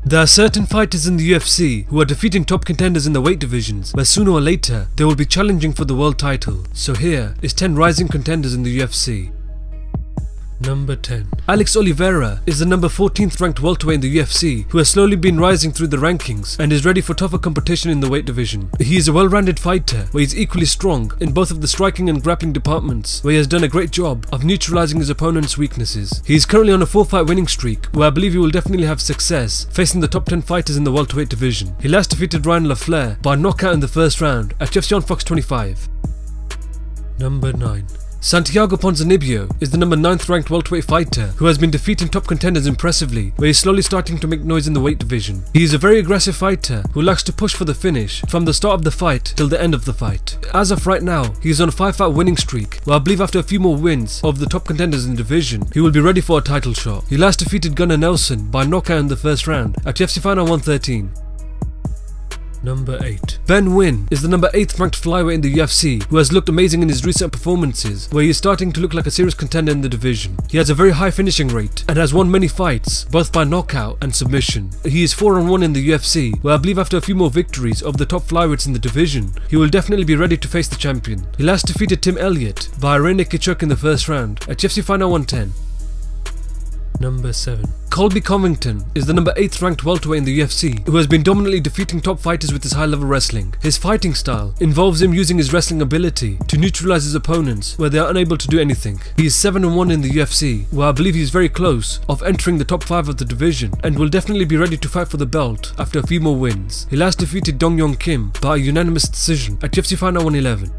There are certain fighters in the UFC who are defeating top contenders in the weight divisions, but sooner or later they will be challenging for the world title. So here is 10 rising contenders in the UFC. Number 10. Alex Oliveira is the number 14th ranked welterweight in the UFC who has slowly been rising through the rankings and is ready for tougher competition in the weight division. He is a well-rounded fighter where he is equally strong in both of the striking and grappling departments, where he has done a great job of neutralizing his opponent's weaknesses. He is currently on a 4-fight winning streak where I believe he will definitely have success facing the top 10 fighters in the welterweight division. He last defeated Ryan LaFleur by knockout in the first round at UFC on Fox 25. Number 9. Santiago Ponzinioli is the number 9th ranked welterweight fighter who has been defeating top contenders impressively, where he is slowly starting to make noise in the weight division. He is a very aggressive fighter who likes to push for the finish from the start of the fight till the end of the fight. As of right now, he is on a 5-fight winning streak, where I believe after a few more wins of the top contenders in the division, he will be ready for a title shot. He last defeated Gunnar Nelson by knockout in the first round at UFC Final 113. Number 8. Ben Nguyen is the number 8th ranked flyweight in the UFC who has looked amazing in his recent performances, where he is starting to look like a serious contender in the division. He has a very high finishing rate and has won many fights, both by knockout and submission. He is 4-1 in the UFC, where I believe after a few more victories of the top flyweights in the division, he will definitely be ready to face the champion. He last defeated Tim Elliott by a rear naked choke in the first round at UFC Final 110. Number 7. Colby Covington is the number 8th ranked welterweight in the UFC who has been dominantly defeating top fighters with his high level wrestling. His fighting style involves him using his wrestling ability to neutralize his opponents where they are unable to do anything. He is 7-1 in the UFC, where I believe he is very close of entering the top 5 of the division and will definitely be ready to fight for the belt after a few more wins. He last defeated Dong Yong Kim by a unanimous decision at UFC Final 111.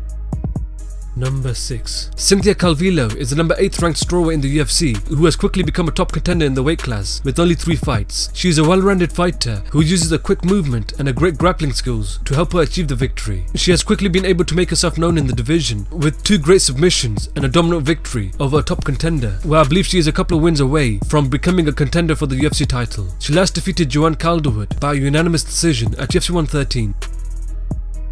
Number 6. Cynthia Calvillo is the number 8th ranked strawweight in the UFC who has quickly become a top contender in the weight class with only 3 fights. She is a well-rounded fighter who uses a quick movement and a great grappling skills to help her achieve the victory. She has quickly been able to make herself known in the division with 2 great submissions and a dominant victory over a top contender, where I believe she is a couple of wins away from becoming a contender for the UFC title. She last defeated Joanne Calderwood by a unanimous decision at UFC 113.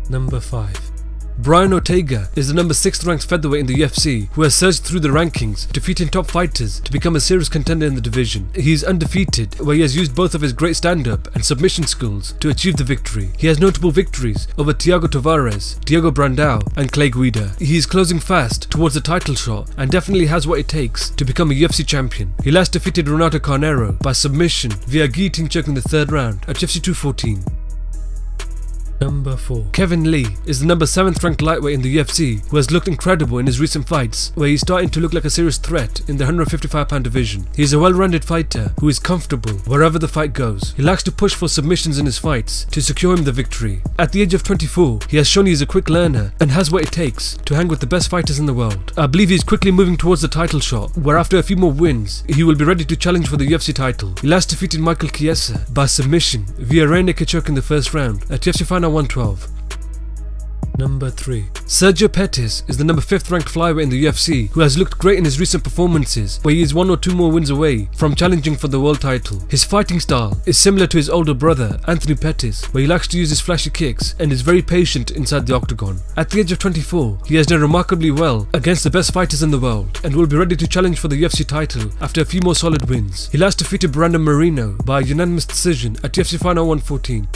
Number 5. Brian Ortega is the number 6th ranked featherweight in the UFC who has surged through the rankings, defeating top fighters to become a serious contender in the division. He is undefeated, where he has used both of his great stand-up and submission skills to achieve the victory. He has notable victories over Thiago Tavares, Diego Brandao and Clay Guida. He is closing fast towards the title shot and definitely has what it takes to become a UFC champion. He last defeated Renato Carneiro by submission via guillotine choke in the 3rd round at UFC 214. Number 4. Kevin Lee is the number 7th ranked lightweight in the UFC who has looked incredible in his recent fights, where he is starting to look like a serious threat in the 155-pound division. He is a well-rounded fighter who is comfortable wherever the fight goes. He likes to push for submissions in his fights to secure him the victory. At the age of 24, he has shown he is a quick learner and has what it takes to hang with the best fighters in the world. I believe he is quickly moving towards the title shot, where after a few more wins, he will be ready to challenge for the UFC title. He last defeated Michael Chiesa by submission via rear naked choke in the first round at UFC Final 112. Number 3. Sergio Pettis is the number 5th ranked flyweight in the UFC who has looked great in his recent performances, where he is 1 or 2 more wins away from challenging for the world title. His fighting style is similar to his older brother Anthony Pettis, where he likes to use his flashy kicks and is very patient inside the octagon. At the age of 24, he has done remarkably well against the best fighters in the world and will be ready to challenge for the UFC title after a few more solid wins. He last defeated Brandon Moreno by a unanimous decision at UFC Final 114.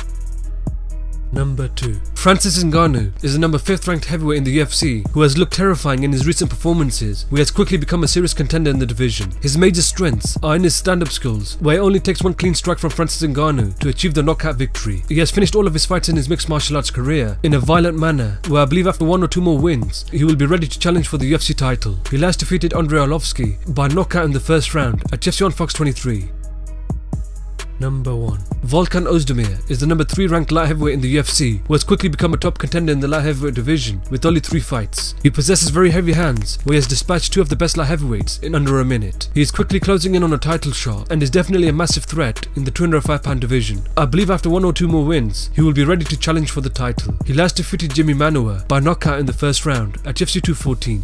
Number 2. Francis Ngannou is the number 5th ranked heavyweight in the UFC who has looked terrifying in his recent performances, where he has quickly become a serious contender in the division. His major strengths are in his stand-up skills, where it only takes 1 clean strike from Francis Ngannou to achieve the knockout victory. He has finished all of his fights in his mixed martial arts career in a violent manner, where I believe after 1 or 2 more wins, he will be ready to challenge for the UFC title. He last defeated Andrei Arlovski by knockout in the first round at UFC on Fox 23. Number 1. Volkan Ozdemir is the number 3 ranked light heavyweight in the UFC who has quickly become a top contender in the light heavyweight division with only 3 fights. He possesses very heavy hands, where he has dispatched 2 of the best light heavyweights in under a minute. He is quickly closing in on a title shot and is definitely a massive threat in the 205-pound division. I believe after 1 or 2 more wins, he will be ready to challenge for the title. He last defeated Jimmy Manuwa by knockout in the first round at UFC 214.